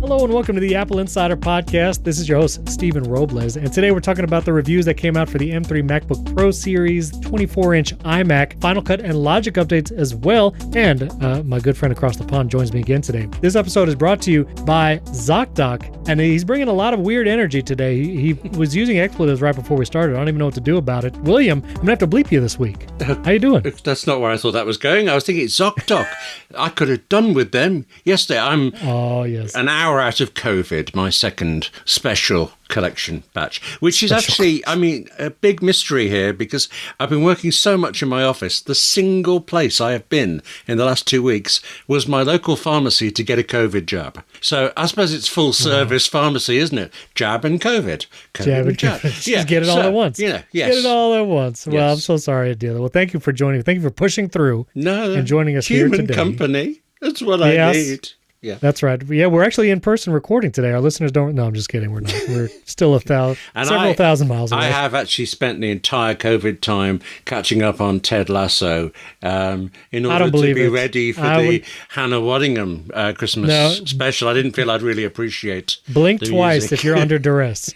Hello and welcome to the Apple Insider Podcast. This is your host, Stephen Robles, and today we're talking about the reviews that came out for the M3 MacBook Pro series, 24-inch iMac, Final Cut and Logic updates as well, and my good friend across the pond joins me again today. This episode is brought to you by Zocdoc, and he's bringing a lot of weird energy today. He was using expletives right before we started. I don't even know what to do about it. William, I'm going to have to bleep you this week. How you doing? That's not where I thought that was going. I was thinking Zocdoc. I could have done with them yesterday. I'm an hour out of COVID, my second special collection batch, which is actually, a big mystery here because I've been working so much in my office. The single place I have been in the last 2 weeks was my local pharmacy to get a COVID jab. So I suppose it's full service pharmacy, isn't it? Jab and COVID. Jab and jab. Just get it all at once. Yes. Get it all at once. Well, I'm so sorry to deal with it. Well, thank you for joining. Thank you for pushing through and joining us here today. Human company. That's what I need. Yeah, that's right. Yeah, we're actually in person recording today. Our listeners don't. No, I'm just kidding. We're not. We're still several thousand miles away. I have actually spent the entire COVID time catching up on Ted Lasso in order to be ready for the Hannah Waddingham Christmas special. I didn't feel I'd really appreciate. Blink twice if you're under duress.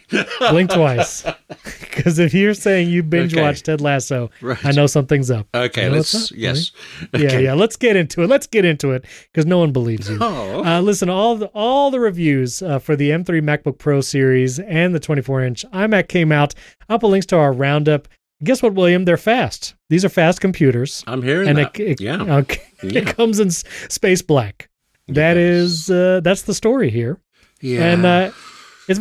Blink twice, because if you're saying you binge watch Ted Lasso, I know something's up. Okay, you know Okay. Let's get into it because no one believes you. Listen, all the reviews for the M3 MacBook Pro series and the 24-inch iMac came out. I'll put links to our roundup. Guess what, William? They're fast. These are fast computers. I'm hearing that. It comes in space black. That's the story here. Yeah. And it's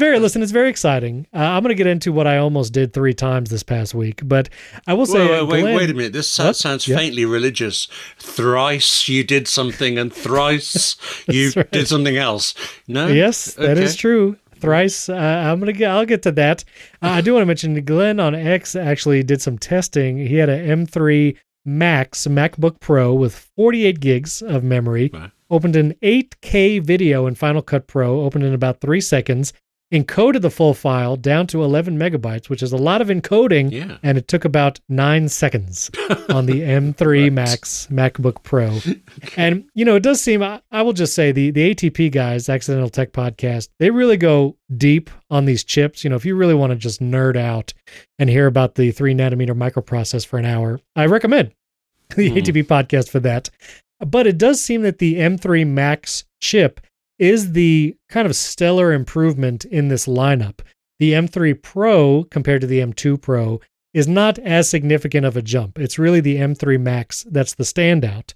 very exciting. I'm going to get into what I almost did 3 times this past week, but I will say... Wait a minute. This sounds faintly religious. Thrice you did something and thrice you did something else. No? Yes, that is true. Thrice. I'll get to that. I do want to mention Glenn on X actually did some testing. He had an M3 MacBook Pro with 48 gigs of memory, opened an 8K video in Final Cut Pro, opened in about 3 seconds, encoded the full file down to 11 megabytes, which is a lot of encoding, and it took about 9 seconds on the M3 MacBook Pro. And, it does seem, I will just say, the ATP guys, Accidental Tech Podcast, they really go deep on these chips. If you really want to just nerd out and hear about the 3-nanometer microprocessor for an hour, I recommend the ATP Podcast for that. But it does seem that the M3 Max chip is the kind of stellar improvement in this lineup. The M3 Pro compared to the M2 Pro is not as significant of a jump. It's really the M3 Max that's the standout.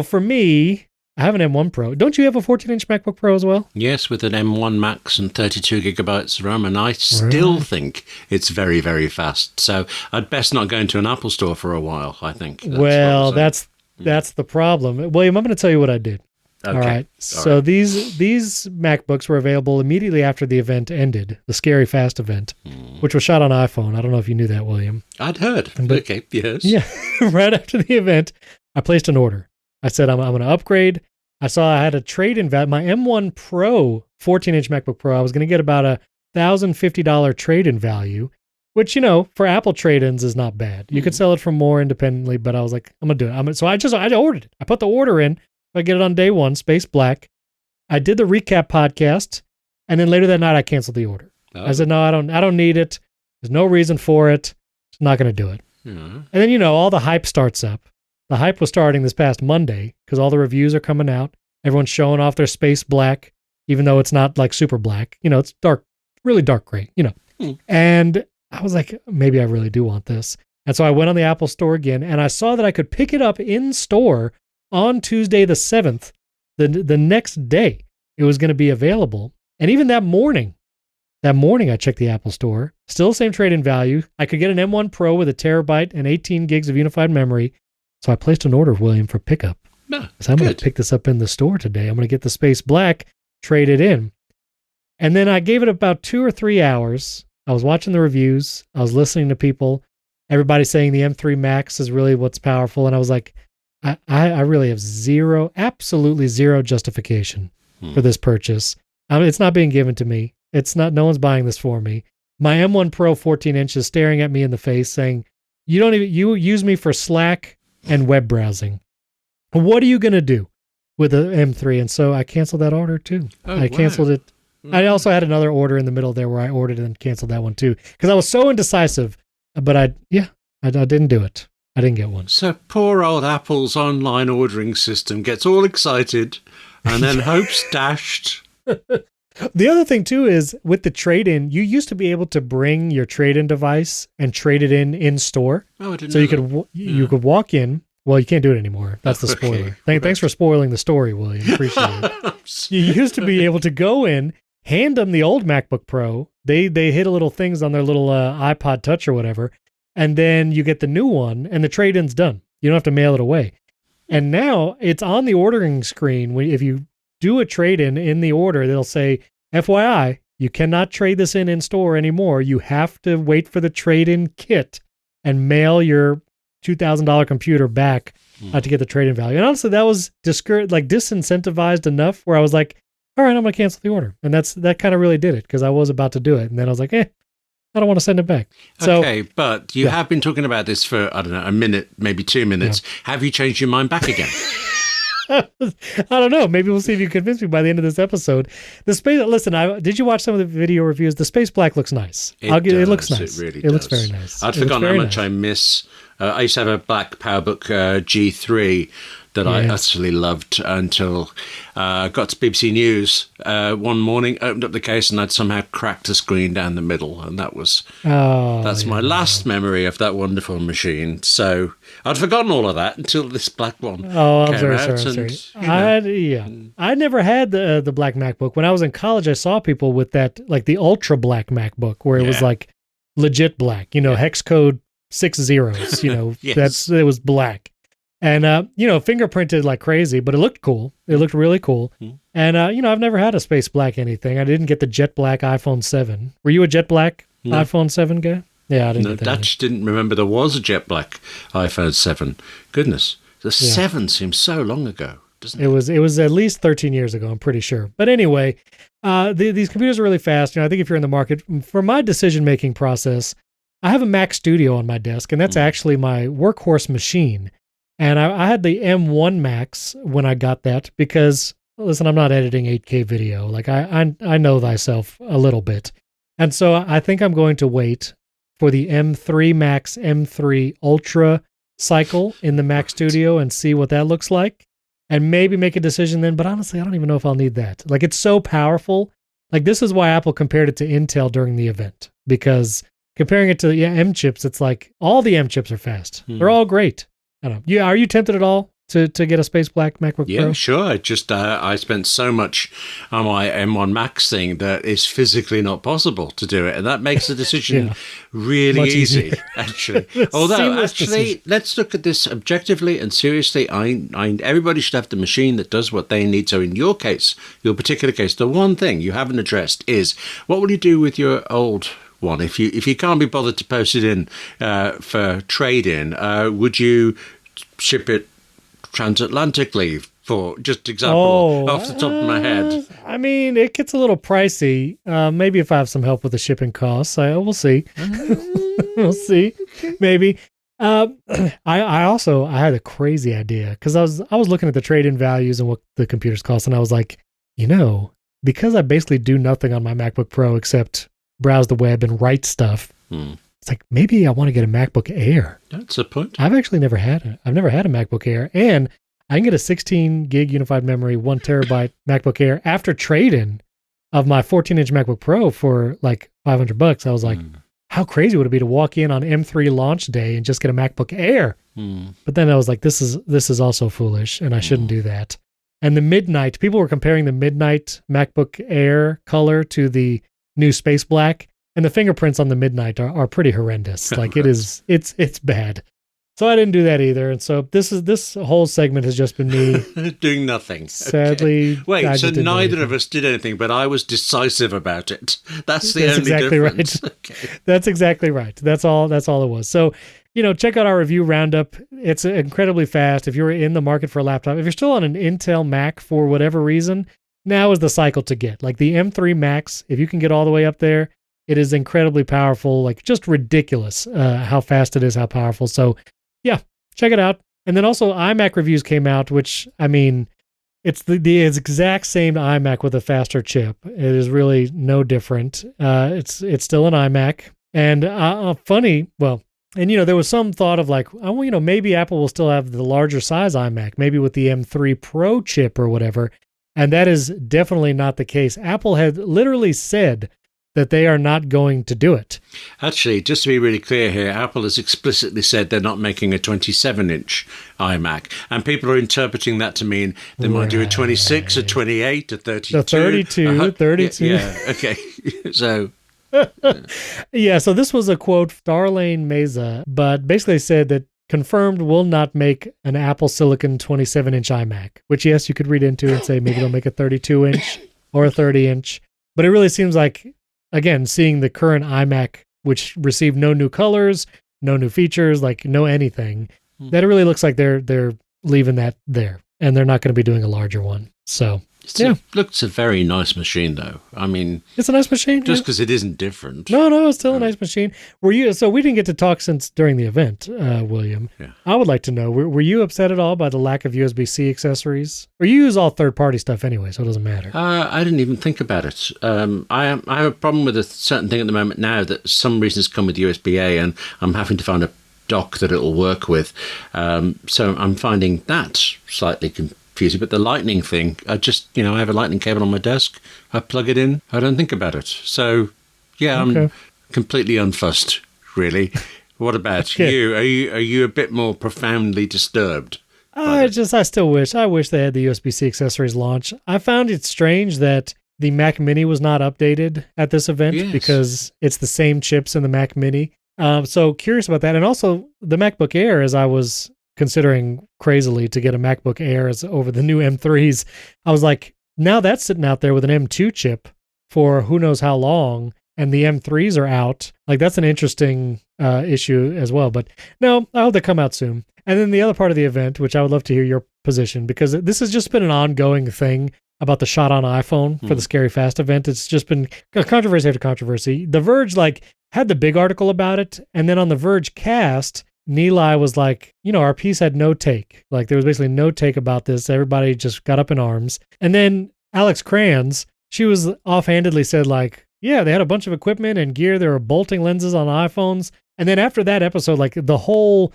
For me, I have an M1 Pro. Don't you have a 14-inch MacBook Pro as well? Yes, with an M1 Max and 32 gigabytes of RAM, and I still think it's very, very fast. So I'd best not go into an Apple store for a while, I think. That's the problem. William, I'm going to tell you what I did. Okay. All right. So these MacBooks were available immediately after the event ended, the Scary Fast event, which was shot on iPhone. I don't know if you knew that, William. I'd heard. Okay, yes. Yeah. Right after the event, I placed an order. I said, I'm going to upgrade. I saw I had a trade-in value. My M1 Pro, 14-inch MacBook Pro, I was going to get about $1,050 trade-in value, which, for Apple trade-ins is not bad. You could sell it for more independently, but I was like, I'm going to do it. So I ordered it. I put the order in. I get it on day 1, space black. I did the recap podcast, and then later that night I canceled the order. I said, no, I don't need it. There's no reason for it. It's not going to do it. And then, all the hype starts up. The hype was starting this past Monday because all the reviews are coming out. Everyone's showing off their space black, even though it's not like super black. It's dark, really dark gray, And I was like, maybe I really do want this. And so I went on the Apple store again, and I saw that I could pick it up in store on Tuesday the 7th, the next day, it was going to be available. And even that morning I checked the Apple Store. Still the same trade-in value. I could get an M1 Pro with 1 terabyte and 18 gigs of unified memory. So I placed an order, William, for pickup. So I'm going to pick this up in the store today. I'm going to get the space black, trade it in. And then I gave it about 2 or 3 hours. I was watching the reviews. I was listening to people. Everybody saying the M3 Max is really what's powerful. And I was like, I really have absolutely zero justification for this purchase. It's not being given to me. No one's buying this for me. My M1 Pro 14 inches staring at me in the face saying, you use me for Slack and web browsing. What are you going to do? with the M3, and so I canceled that order too. I canceled it. I also had another order in the middle there where I ordered and canceled that one too because I was so indecisive. But I didn't do it. I didn't get one. So poor old Apple's online ordering system gets all excited and then hopes dashed. The other thing too is with the trade-in, you used to be able to bring your trade-in device and trade it in store. Oh, I didn't know that. You could walk in. Well, you can't do it anymore. That's the spoiler. Thanks for spoiling the story, William. Appreciate it. You used to be able to go in, hand them the old MacBook Pro. They hit a little things on their little iPod Touch or whatever, and then you get the new one, and the trade-in's done. You don't have to mail it away. And now it's on the ordering screen. If you do a trade-in in the order, they'll say, FYI, you cannot trade this in store anymore. You have to wait for the trade-in kit and mail your $2,000 computer back to get the trade-in value. And honestly, that was disincentivized enough where I was like, all right, I'm going to cancel the order. And that kind of really did it because I was about to do it. And then I was like, I don't want to send it back. Okay, but you have been talking about this for, I don't know, a minute, maybe 2 minutes. Yeah. Have you changed your mind back again? I don't know. Maybe we'll see if you convince me by the end of this episode. Did you watch some of the video reviews? The Space Black looks nice. It looks nice. It really does. It looks very nice. I'd forgotten how much I miss. I used to have a black PowerBook G3 that I utterly loved until I got to BBC News one morning, opened up the case, and I'd somehow cracked a screen down the middle, and that's my last memory of that wonderful machine. So I'd forgotten all of that until this black one came out. I never had the black MacBook. When I was in college, I saw people with that, like the ultra black MacBook, where it was like legit black, hex code 6 zeros, yes. It was black. And, fingerprinted like crazy, but it looked cool. It looked really cool. Mm-hmm. And, I've never had a space black anything. I didn't get the jet black iPhone 7. Were you a jet black iPhone 7 guy? Yeah, I didn't get that. Dutch didn't remember there was a jet black iPhone 7. Goodness. The 7 seems so long ago, doesn't it? It was at least 13 years ago, I'm pretty sure. But anyway, these computers are really fast. I think if you're in the market, for my decision-making process, I have a Mac Studio on my desk, and that's actually my workhorse machine. And I had the M1 Max when I got that because, listen, I'm not editing 8K video. Like I know thyself a little bit. And so I think I'm going to wait for the M3 Max, M3 Ultra cycle in the Mac Studio and see what that looks like and maybe make a decision then. But honestly, I don't even know if I'll need that. Like it's so powerful. Like this is why Apple compared it to Intel during the event because comparing it to M chips, it's like all the M chips are fast. They're all great. I don't know. Are you tempted at all to get a space black MacBook Pro? Yeah, sure. I spent so much on my M1 Max thing that it's physically not possible to do it. And that makes the decision really easy, actually. Although, actually, let's look at this objectively and seriously. Everybody should have the machine that does what they need. So in your case, your particular case, the one thing you haven't addressed is what will you do with your old one? If you can't be bothered to post it in for trade-in, would you ship it transatlantically? For just example, off the top of my head. I mean, it gets a little pricey. Maybe if I have some help with the shipping costs, we'll see. We'll see. Maybe. I had a crazy idea because I was looking at the trade-in values and what the computers cost, and I was like, because I basically do nothing on my MacBook Pro except browse the web and write stuff. It's like maybe I want to get a MacBook Air. That's a point. I've never had a MacBook Air, and I can get a 16 gig unified memory, 1 terabyte MacBook Air after trade-in of my 14-inch MacBook Pro for like $500. I was like, how crazy would it be to walk in on M3 launch day and just get a MacBook Air? But then I was like, this is also foolish, and I shouldn't do that. And the midnight, people were comparing the midnight MacBook Air color to the new space black, and the fingerprints on the midnight are pretty horrendous. Like it's bad. So I didn't do that either. And so this whole segment has just been me doing nothing. Sadly, okay. Wait. So neither of us did anything, but I was decisive about it. That's only exactly difference. Right. Okay. That's exactly right. That's all it was. So check out our review roundup. It's incredibly fast. If you're in the market for a laptop, if you're still on an Intel Mac for whatever reason, now is the cycle to get. Like the M3 Max, if you can get all the way up there, it is incredibly powerful, like just ridiculous how fast it is, how powerful. So yeah, check it out. And then also iMac reviews came out, which, I mean, It's the exact same iMac with a faster chip. It is really no different. It's still an iMac. And funny, well, and there was some thought of like, oh, maybe Apple will still have the larger size iMac, maybe with the M3 Pro chip or whatever. And that is definitely not the case. Apple had literally said that they are not going to do it. Actually, just to be really clear here, Apple has explicitly said they're not making a 27-inch iMac. And people are interpreting that to mean they might do a 26, a 28, a 32. The 32. Yeah, okay. So... Yeah, so this was a quote, Darlene Meza, but basically said that confirmed will not make an Apple Silicon 27-inch iMac, which, yes, you could read into and say maybe they'll make a 32-inch or a 30-inch. But it really seems like, again, seeing the current iMac, which received no new colors, no new features, like no anything, that it really looks like they're leaving that there, and they're not going to be doing a larger one. So... Looks a very nice machine, though. I mean, it's a nice machine. Just because it isn't different. No, it's still a nice machine. So we didn't get to talk since during the event, William. Yeah. I would like to know, were you upset at all by the lack of USB-C accessories? Or you use all third-party stuff anyway, so it doesn't matter. I didn't even think about it. I have a problem with a certain thing at the moment now that some reasons come with USB-A, and I'm having to find a dock that it'll work with. So I'm finding that slightly confusing. But the lightning thing, I have a lightning cable on my desk. I plug it in. I don't think about it. So, yeah, okay. I'm completely unfussed, really. What about you? Are you a bit more profoundly disturbed? I still wish they had the USB-C accessories launch. I found it strange that the Mac Mini was not updated at this event because it's the same chips in the Mac Mini. So curious about that. And also the MacBook Air, as I was considering crazily to get a MacBook Air over the new M3s, I was like, now that's sitting out there with an M2 chip for who knows how long, and the M3s are out. Like, that's an interesting issue as well. But no, I hope they come out soon. And then the other part of the event, which I would love to hear your position, because this has just been an ongoing thing about the shot on iPhone for the Scary Fast event. It's just been controversy after controversy. The Verge had the big article about it, and then on the Verge cast, Nilay was like, our piece had no take. Like, there was basically no take about this. Everybody just got up in arms. And then Alex Kranz, she was offhandedly said, like, yeah, they had a bunch of equipment and gear. They were bolting lenses on iPhones. And then after that episode, like, the whole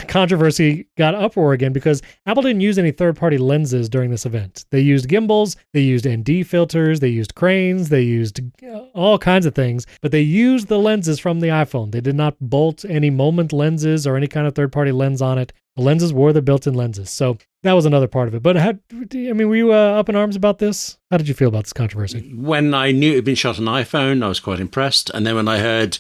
controversy got uproar again because Apple didn't use any third-party lenses during this event. They used gimbals, they used ND filters, they used cranes, they used all kinds of things, but they used the lenses from the iPhone. They did not bolt any Moment lenses or any kind of third-party lens on it. The lenses were the built-in lenses. So that was another part of it. But were you up in arms about this? How did you feel about this controversy? When I knew it had been shot on iPhone, I was quite impressed. And then when I heard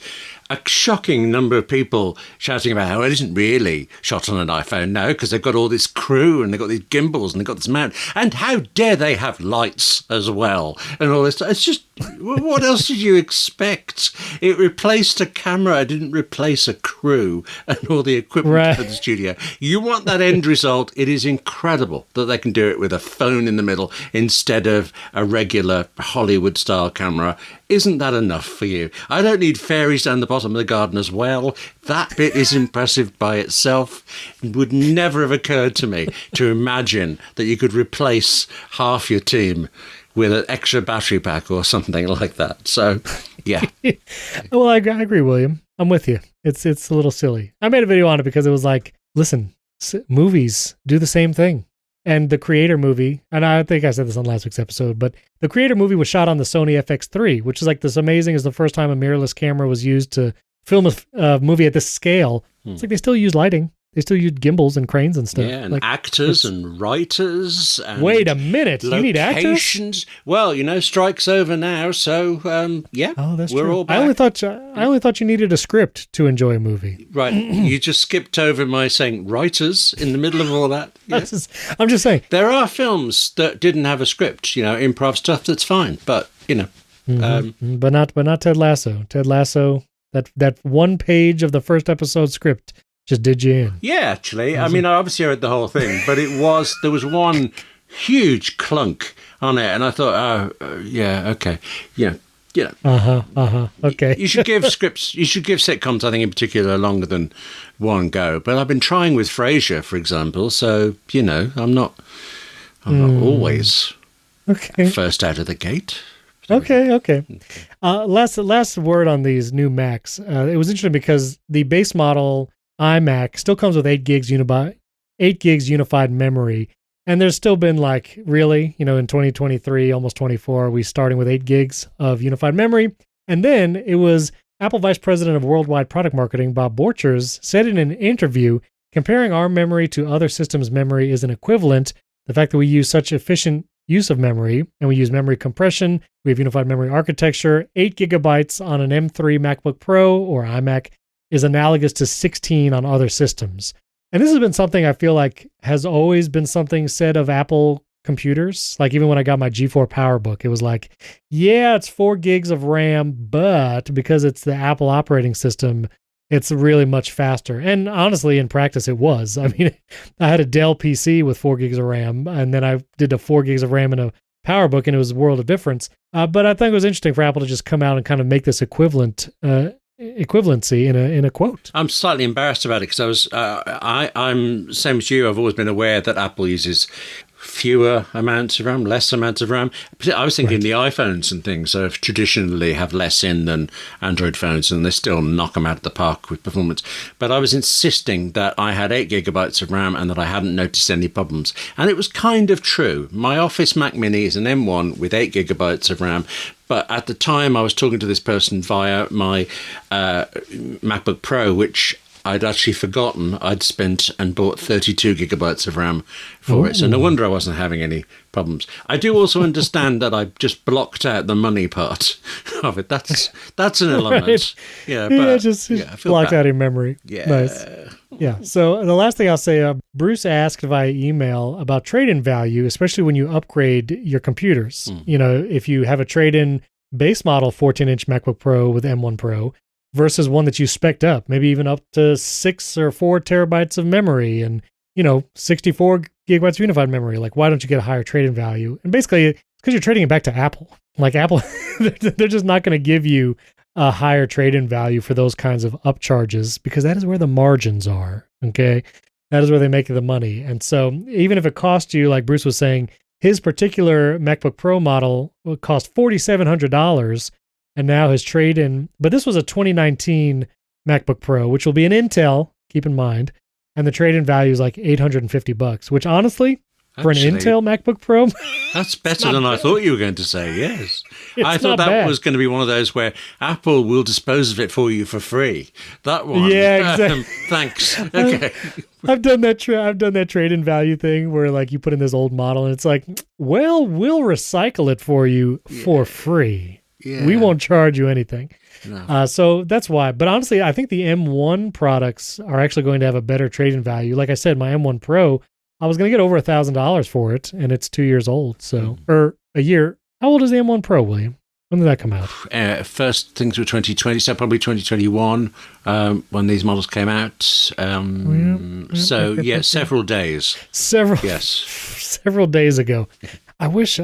a shocking number of people shouting about how it isn't really shot on an iPhone now because they've got all this crew and they've got these gimbals and they've got this mount. And how dare they have lights as well and all this. It's just, what else did you expect? It replaced a camera. It didn't replace a crew and all the equipment for the studio. You want that end result. It is incredible that they can do it with a phone in the middle instead of a regular Hollywood-style camera. Isn't that enough for you? I don't need fairies down the bottom of the garden as well. That bit is impressive by itself. It would never have occurred to me to imagine that you could replace half your team with an extra battery pack or something like that. So, yeah. Well, I agree, William. I'm with you. It's a little silly. I made a video on it because it was like, listen, movies do the same thing. And the Creator movie, and I think I said this on last week's episode, but the Creator movie was shot on the Sony FX3, which is like this amazing as the first time a mirrorless camera was used to film a movie at this scale. It's like they still use lighting. They still use gimbals and cranes and stuff. Yeah, and like, actors and writers. And wait a minute. You need actors? Well, strike's over now, so yeah. Oh, that's we're true. all back. I only thought you needed a script to enjoy a movie. Right. You just skipped over my saying writers in the middle of all that. Yeah. I'm just saying. There are films that didn't have a script, improv stuff that's fine, but, but not Ted Lasso. Ted Lasso, that one page of the first episode script just did you in. Yeah, actually. I mean, I obviously read the whole thing, but there was one huge clunk on it, and I thought, yeah, okay. Yeah. Okay. You should give sitcoms, I think, in particular, longer than one go. But I've been trying with Frasier, for example, so, I'm not I'm not always okay. first out of the gate. Okay. Last word on these new Macs. It was interesting because the base model iMac still comes with 8 gigs unified memory. And there's still been really, in 2023, almost 24, we starting with 8 gigs of unified memory. And then it was Apple Vice President of Worldwide Product Marketing, Bob Borchers, said in an interview, comparing our memory to other systems' memory is an equivalent. The fact that we use such efficient use of memory, and we use memory compression, we have unified memory architecture, 8 gigabytes on an M3 MacBook Pro or iMac is analogous to 16 on other systems. And this has been something I feel like has always been something said of Apple computers. Like even when I got my G4 PowerBook, it was it's 4 gigs of RAM, but because it's the Apple operating system, it's really much faster. And honestly, in practice, it was. I mean, I had a Dell PC with 4 gigs of RAM, and then I did a 4 gigs of RAM in a PowerBook, and it was a world of difference. But I think it was interesting for Apple to just come out and kind of make this equivalency in a quote. I'm slightly embarrassed about it because I'm same as you. I've always been aware that Apple uses fewer amounts of RAM, less amounts of RAM. I was thinking the iPhones and things traditionally have less in than Android phones, and they still knock them out of the park with performance. But I was insisting that I had 8 gigabytes of RAM and that I hadn't noticed any problems. And it was kind of true. My Office Mac Mini is an M1 with 8 gigabytes of RAM. But at the time, I was talking to this person via my MacBook Pro, which I'd actually forgotten I'd spent and bought 32 gigabytes of RAM for it. So no wonder I wasn't having any problems. I do also understand that I just blocked out the money part of it. That's an element. Right. Yeah, just blocked out in memory. Yeah. Nice. Yeah. So the last thing I'll say, Bruce asked via email about trade-in value, especially when you upgrade your computers. If you have a trade-in base model 14-inch MacBook Pro with M1 Pro, versus one that you spec'd up, maybe even up to 6 or 4 terabytes of memory and, 64 gigabytes of unified memory. Why don't you get a higher trade-in value? And basically, it's because you're trading it back to Apple. Apple, they're just not going to give you a higher trade-in value for those kinds of upcharges because that is where the margins are, okay? That is where they make the money. And so even if it costs you, like Bruce was saying, his particular MacBook Pro model would cost $4,700, and now his trade-in, but this was a 2019 MacBook Pro, which will be an Intel, keep in mind, and the trade-in value is $850, which honestly, for an Intel MacBook Pro, that's better than I thought you were going to say, yes. I thought that bad. Was going to be one of those where Apple will dispose of it for you for free. That one. Yeah, exactly. Thanks. Okay. I've done that trade-in value thing where you put in this old model and it's we'll recycle it for you for free. Yeah. We won't charge you anything. No. So that's why. But honestly, I think the M1 products are actually going to have a better trade-in value. Like I said, my M1 Pro, I was going to get over $1,000 for it, and it's 2 years old. So, or a year. How old is the M1 Pro, William? When did that come out? First things were 2020, so probably 2021 when these models came out. Several days. Several days ago. I wish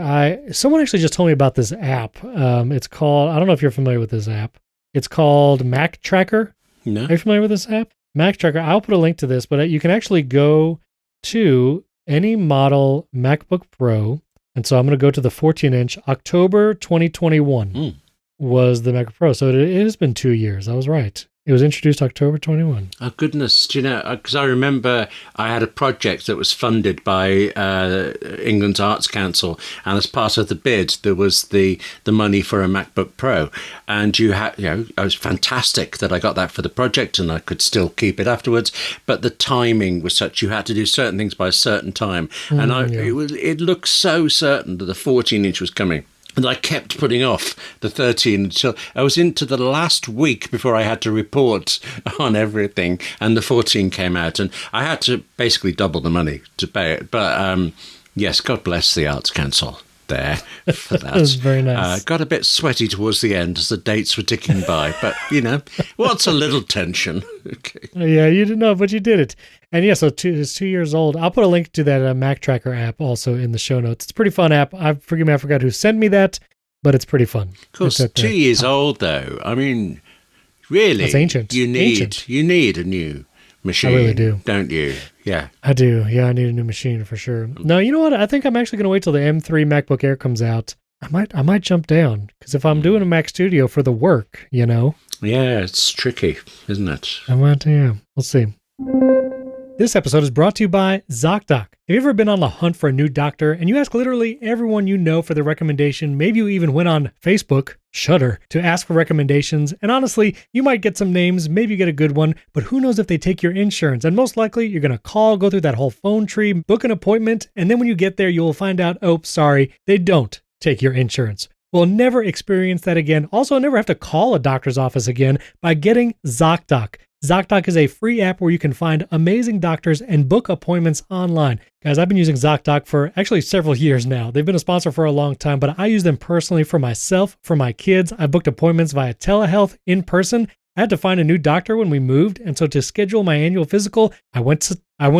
someone actually just told me about this app. It's called, I don't know if you're familiar with this app. It's called Mac Tracker. No. Are you familiar with this app? Mac Tracker. I'll put a link to this, but you can actually go to any model MacBook Pro. And so I'm going to go to the 14-inch. October 2021 was the MacBook Pro. So it has been 2 years. I was right. It was introduced October 21. Oh, goodness. Do you know, because I remember I had a project that was funded by England's Arts Council, and as part of the bid, there was the money for a MacBook Pro. And it was fantastic that I got that for the project, and I could still keep it afterwards. But the timing was such, you had to do certain things by a certain time. And it looked so certain that the 14-inch was coming. And I kept putting off the 13 until I was into the last week before I had to report on everything. And the 14 came out, and I had to basically double the money to pay it. But yes, God bless the Arts Council there for that. That was very nice. Got a bit sweaty towards the end as the dates were ticking by. But, what's a little tension? Okay. Yeah, you didn't know, but you did it. And yeah, so it's 2 years old. I'll put a link to that Mac Tracker app also in the show notes. It's a pretty fun app. Forgive me, I forgot who sent me that, but it's pretty fun. Of course, 2 years old though. I mean, really, that's ancient. You need a new machine. I really do. Don't you? Yeah. I do. Yeah, I need a new machine for sure. No, you know what? I think I'm actually going to wait till the M3 MacBook Air comes out. I might jump down, because if I'm doing a Mac Studio for the work, Yeah, it's tricky, isn't it? Yeah. We'll see. This episode is brought to you by Zocdoc. Have you ever been on the hunt for a new doctor and you ask literally everyone you know for the recommendation? Maybe you even went on Facebook, Shudder, to ask for recommendations. And honestly, you might get some names, maybe you get a good one, but who knows if they take your insurance? And most likely, you're going to call, go through that whole phone tree, book an appointment, and then when you get there, you'll find out, oh, sorry, they don't take your insurance. We'll never experience that again. Also, never have to call a doctor's office again by getting Zocdoc. Zocdoc is a free app where you can find amazing doctors and book appointments online. Guys, I've been using Zocdoc for actually several years now. They've been a sponsor for a long time, but I use them personally for myself, for my kids. I booked appointments via telehealth in person. I had to find a new doctor when we moved, and so to schedule my annual physical, I went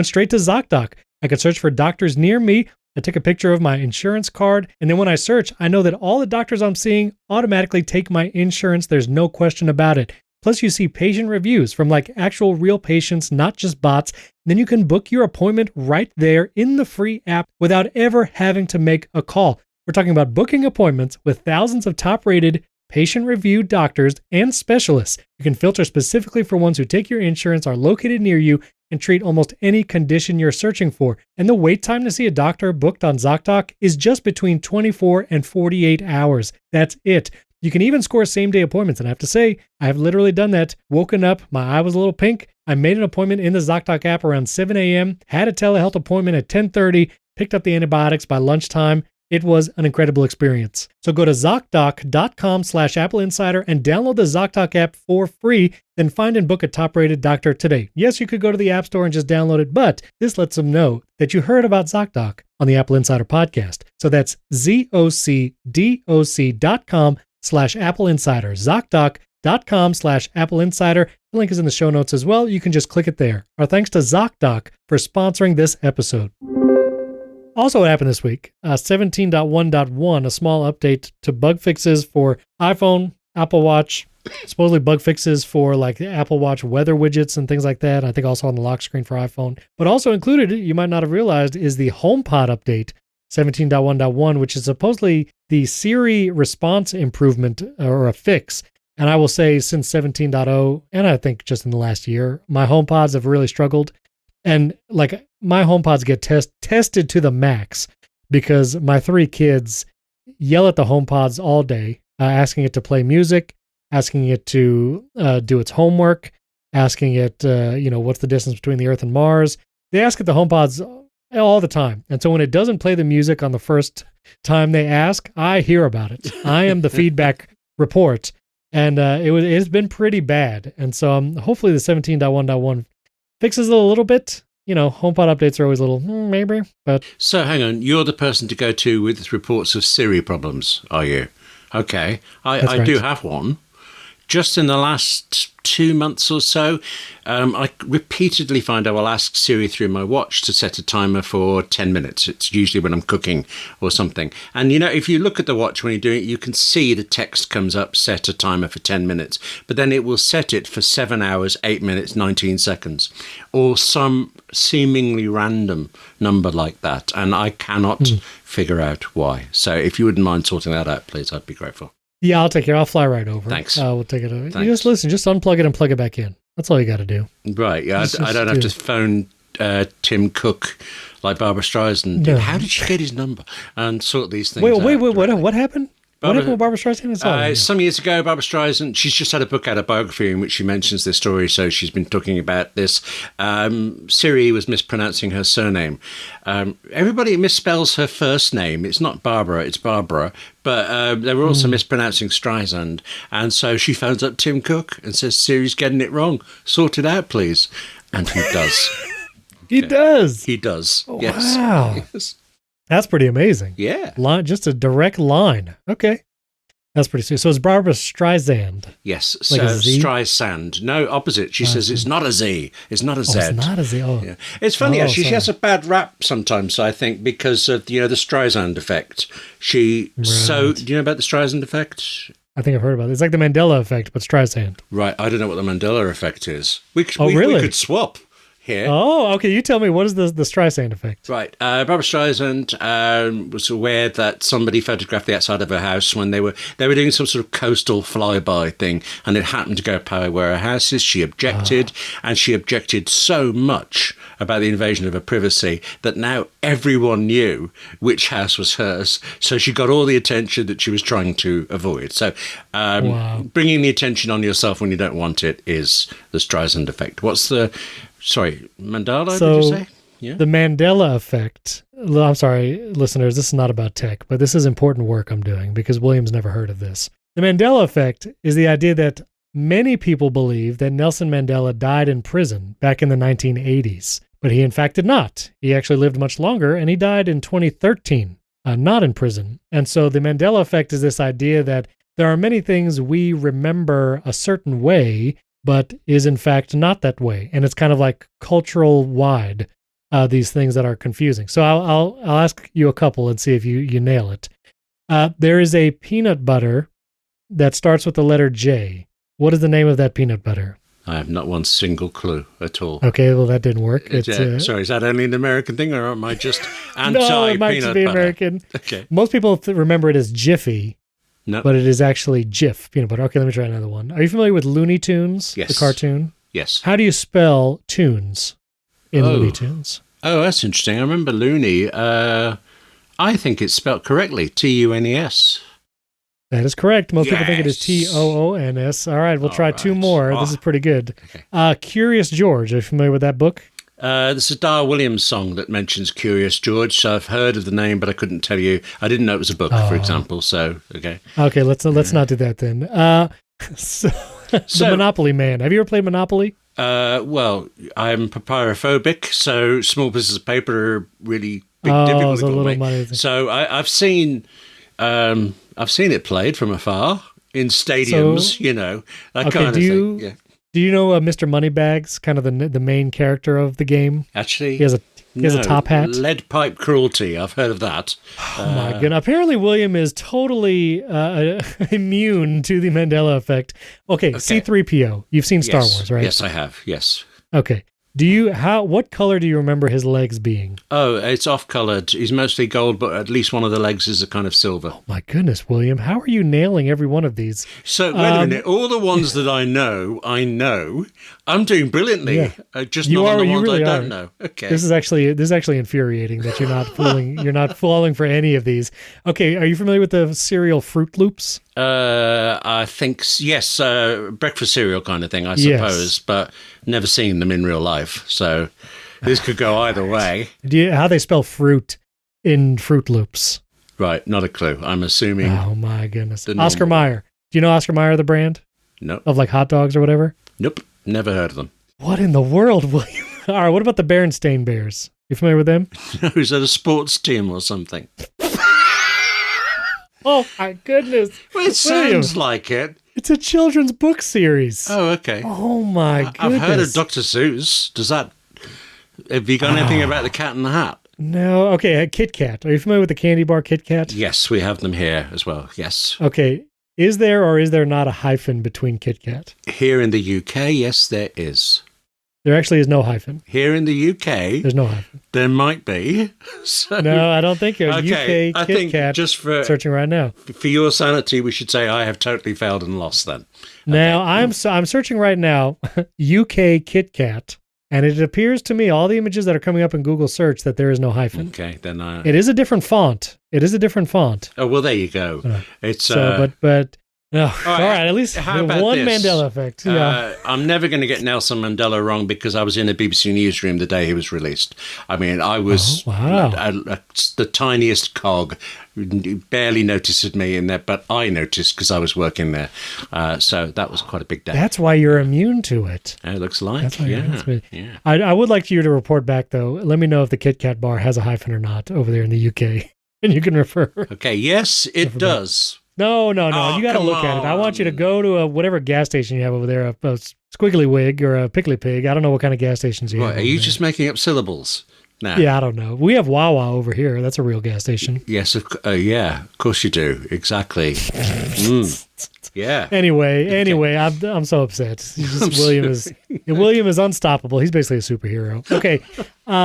straight to Zocdoc. I could search for doctors near me. I take a picture of my insurance card, and then when I search, I know that all the doctors I'm seeing automatically take my insurance. There's no question about it. Plus, you see patient reviews from like actual real patients, not just bots. Then you can book your appointment right there in the free app without ever having to make a call. We're talking about booking appointments with thousands of top-rated patient-reviewed doctors and specialists. You can filter specifically for ones who take your insurance, are located near you, and treat almost any condition you're searching for. And the wait time to see a doctor booked on Zocdoc is just between 24 and 48 hours. That's it. You can even score same-day appointments, and I have to say, I have literally done that. Woken up, my eye was a little pink. I made an appointment in the Zocdoc app around 7 a.m., had a telehealth appointment at 10:30, picked up the antibiotics by lunchtime. It was an incredible experience. So go to Zocdoc.com/AppleInsider and download the Zocdoc app for free. Then find and book a top-rated doctor today. Yes, you could go to the App Store and just download it, but this lets them know that you heard about Zocdoc on the Apple Insider podcast. So that's ZocDoc.com/AppleInsider. Zocdoc.com/AppleInsider. The link is in the show notes as well. You can just click it there. Our thanks to Zocdoc for sponsoring this episode. Also, what happened this week, 17.1.1, a small update to bug fixes for iPhone, Apple Watch, supposedly bug fixes for like the Apple Watch weather widgets and things like that. I think also on the lock screen for iPhone. But also included, you might not have realized, is the HomePod update, 17.1.1, which is supposedly the Siri response improvement or a fix. And I will say since 17.0, and I think just in the last year, my HomePods have really struggled. And like my HomePods get tested to the max because my 3 kids yell at the HomePods all day, asking it to play music, asking it to do its homework, asking it, what's the distance between the Earth and Mars. They ask it the HomePods all the time. And so when it doesn't play the music on the first time they ask, I hear about it. I am the feedback report. And it's been pretty bad. And so hopefully the 17.1.1 fixes it a little bit. HomePod updates are always a little, maybe, but... So hang on, you're the person to go to with reports of Siri problems, are you? Okay, I do have one. Just in the last 2 months or so, I repeatedly find I will ask Siri through my watch to set a timer for 10 minutes. It's usually when I'm cooking or something. And, if you look at the watch when you're doing it, you can see the text comes up, set a timer for 10 minutes. But then it will set it for 7 hours, 8 minutes, 19 seconds. Or some seemingly random number like that. And I cannot figure out why. So if you wouldn't mind sorting that out, please, I'd be grateful. Yeah, I'll take care. I'll fly right over. Thanks. We'll take it over. You just listen, just unplug it and plug it back in. That's all you got to do. Right. Yeah, I don't have to phone Tim Cook like Barbara Streisand. No. How did she get his number? And sort these things out. Wait. What happened? What happened with Barbara Streisand? Some years ago, Barbara Streisand, she's just had a book out, a biography, in which she mentions this story, so she's been talking about this. Siri was mispronouncing her surname. Everybody misspells her first name. It's not Barbara, it's Barbara. But they were also mispronouncing Streisand. And so she phones up Tim Cook and says, Siri's getting it wrong. Sort it out, please. And he does. He does? He does, oh, yes. Wow. Yes. That's pretty amazing. Yeah. Just a direct line. Okay. That's pretty sweet. So it's Barbara Streisand. Yes. Like Streisand. No, opposite. She says it's not a Z. It's not a Z. It's not a Z. Oh. Yeah. It's funny, actually. She has a bad rap sometimes, I think, because of, the Streisand effect. So, do you know about the Streisand effect? I think I've heard about it. It's like the Mandela Effect, but Streisand. Right. I don't know what the Mandela Effect is. Really? We could swap. here. Oh, okay. You tell me, what is the Streisand effect? Right. Barbara Streisand was aware that somebody photographed the outside of her house when they were doing some sort of coastal flyby thing, and it happened to go by where her house is. She objected, and she objected so much about the invasion of her privacy that now everyone knew which house was hers. So she got all the attention that she was trying to avoid. So bringing the attention on yourself when you don't want it is the Streisand effect. What's the... Sorry, Mandela, did you say? Yeah. The Mandela Effect. I'm sorry, listeners, this is not about tech, but this is important work I'm doing because William's never heard of this. The Mandela Effect is the idea that many people believe that Nelson Mandela died in prison back in the 1980s, but he in fact did not. He actually lived much longer, and he died in 2013, not in prison. And so the Mandela Effect is this idea that there are many things we remember a certain way, but is in fact not that way. And it's kind of like cultural wide, these things that are confusing. So I'll ask you a couple and see if you nail it. There is a peanut butter that starts with the letter J. What is the name of that peanut butter? I have not one single clue at all. Okay, well, that didn't work. Sorry, is that only an American thing, or am I just anti-peanut No, it might just be butter? American. Okay. Most people remember it as Jiffy. No. But it is actually Jif peanut butter. Okay, let me try another one. Are you familiar with Looney Tunes, Yes. the cartoon? Yes. How do you spell tunes in Looney Tunes? Oh, that's interesting. I remember Looney. I think it's spelled correctly, Tunes. That is correct. Most people think it is Toons. All right, we'll try two more. This is pretty good. Okay. Curious George. Are you familiar with that book? This is a Dar Williams song that mentions Curious George, so I've heard of the name, but I couldn't tell you. I didn't know it was a book, for example, so, okay. Okay, let's not do that then. The Monopoly Man. Have you ever played Monopoly? Well, I'm papyrophobic, so small pieces of paper are really big difficulty for me. Money. So I've seen it played from afar in stadiums, that kind of thing. Yeah. Do you know Mr. Moneybags, kind of the main character of the game? Actually, he has a top hat. Lead pipe cruelty. I've heard of that. Oh my goodness! Apparently, William is totally immune to the Mandela effect. Okay, C-3PO. You've seen Star Wars, right? Yes, I have. Yes. Okay. What color do you remember his legs being? Oh, it's off-colored. He's mostly gold, but at least one of the legs is a kind of silver. Oh my goodness, William. How are you nailing every one of these? So, wait a minute. All the ones that I know. I'm doing brilliantly. Yeah. Just not on the ones I don't know. Okay. This is actually infuriating that you're not falling for any of these. Okay, are you familiar with the cereal Fruit Loops? I think, yes, breakfast cereal kind of thing, I suppose, but never seen them in real life. So this could go either way. How they spell fruit in Fruit Loops? Right, not a clue. I'm assuming. Oh my goodness. Oscar Mayer. Do you know Oscar Mayer, the brand? No. Of like hot dogs or whatever? Nope, never heard of them. What in the world, William? All right, what about the Berenstain Bears? You familiar with them? No, is that a sports team or something? Oh my goodness. Well, it sounds like it. It's a children's book series. Oh, okay. Oh my goodness. I've heard of Dr. Seuss. Have you got anything about the Cat in the Hat? No. Okay, Kit Kat. Are you familiar with the candy bar Kit Kat? Yes, we have them here as well. Yes. Okay. Is there or is there not a hyphen between Kit Kat? Here in the UK, yes, there is. There actually is no hyphen. Here in the UK, there's no hyphen. There might be. So, no, I don't think so. Okay, UK Kit Kat. Just for searching right now. For your sanity, we should say I have totally failed and lost. Then. Now I'm searching right now. UK Kit Kat, and it appears to me all the images that are coming up in Google search that there is no hyphen. Okay, then it is a different font. Oh well, there you go. It's so, but. Oh, all right, at least how about one this? Mandela effect. Yeah. I'm never going to get Nelson Mandela wrong because I was in a BBC newsroom the day he was released. I mean, I was the tiniest cog. Barely noticed me in there, but I noticed because I was working there. So that was quite a big day. That's why you're immune to it. It looks like. That's why yeah. I would like you to report back, though. Let me know if the Kit Kat bar has a hyphen or not over there in the UK. And you can refer. Okay, yes, it does. No. You got to look at it. I want you to go to whatever gas station you have over there, a Squiggly Wig or a Pickly Pig. I don't know what kind of gas stations you have. Are you just making up syllables? No. Yeah, I don't know. We have Wawa over here. That's a real gas station. Yes, of course you do. Exactly. Yeah. Anyway, I'm so upset. William is unstoppable. He's basically a superhero. Okay,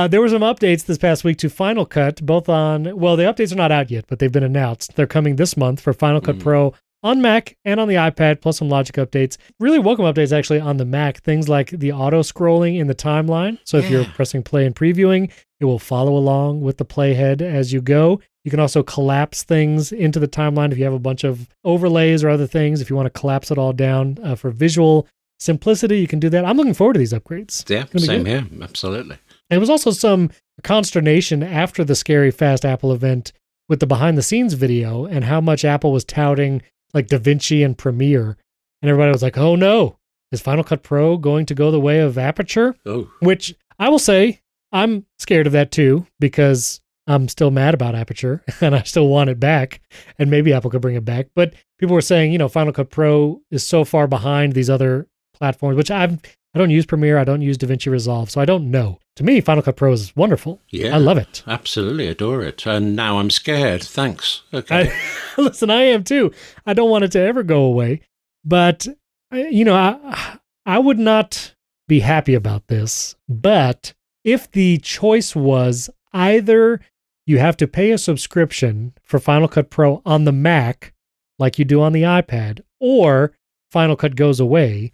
there were some updates this past week to Final Cut, both on, well, the updates are not out yet, but they've been announced. They're coming this month for Final Cut Pro on Mac and on the iPad, plus some Logic updates. Really welcome updates, actually, on the Mac. Things like the auto-scrolling in the timeline. So if you're pressing play and previewing, it will follow along with the playhead as you go. You can also collapse things into the timeline if you have a bunch of overlays or other things. If you want to collapse it all down for visual simplicity, you can do that. I'm looking forward to these upgrades. Yeah, same here. Absolutely. And there was also some consternation after the Scary Fast Apple event with the behind-the-scenes video and how much Apple was touting like DaVinci and Premiere. And everybody was like, oh no, is Final Cut Pro going to go the way of Aperture? Oh. Which I will say, I'm scared of that too, because I'm still mad about Aperture and I still want it back, and maybe Apple could bring it back. But people were saying, Final Cut Pro is so far behind these other platforms, which I don't use Premiere, I don't use DaVinci Resolve, so I don't know. To me, Final Cut Pro is wonderful. Yeah, I love it. Absolutely adore it. And now I'm scared. Thanks. Okay. Listen, I am too. I don't want it to ever go away. But, I would not be happy about this. But if the choice was either you have to pay a subscription for Final Cut Pro on the Mac, like you do on the iPad, or Final Cut goes away,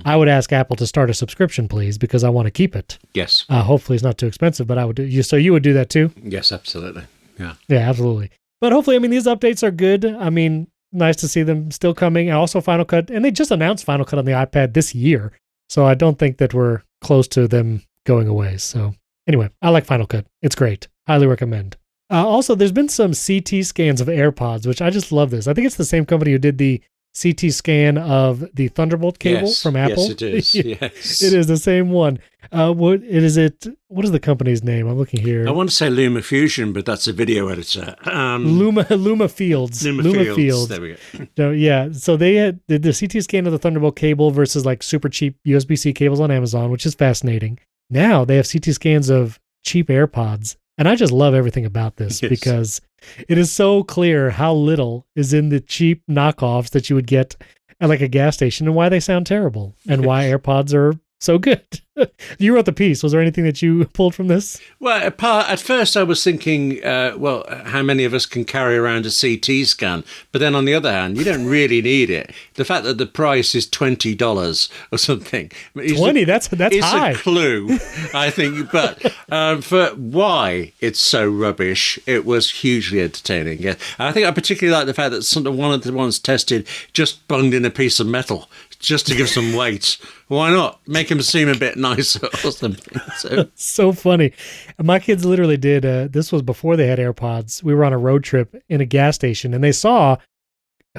I would ask Apple to start a subscription, please, because I want to keep it. Yes. Hopefully it's not too expensive, but I would do. So you would do that too? Yes, absolutely. Yeah. Yeah, absolutely. But hopefully, these updates are good. Nice to see them still coming. And also Final Cut, and they just announced Final Cut on the iPad this year, so I don't think that we're close to them going away. So anyway, I like Final Cut. It's great. Highly recommend. Also, there's been some CT scans of AirPods, which I just love this. I think it's the same company who did the CT scan of the Thunderbolt cable from Apple. Yes, it is. Yes. It is the same one. What is the company's name? I'm looking here. I want to say LumaFusion, but that's a video editor. Luma Fields. Luma Fields. There we go. So, yeah. So they did the CT scan of the Thunderbolt cable versus like super cheap USB-C cables on Amazon, which is fascinating. Now they have CT scans of cheap AirPods. And I just love everything about this because it is so clear how little is in the cheap knockoffs that you would get at like a gas station and why they sound terrible and why AirPods are so good. You wrote the piece. Was there anything that you pulled from this? Well, at first I was thinking, how many of us can carry around a CT scan? But then on the other hand, you don't really need it. The fact that the price is $20 or something. 20? That's high. It's a clue, I think. But for why it's so rubbish, it was hugely entertaining. Yeah. I think I particularly like the fact that one of the ones tested just bunged in a piece of metal just to give some weight. Why not? Make him seem a bit nicer or something. So funny. My kids literally did, this was before they had AirPods. We were on a road trip in a gas station and they saw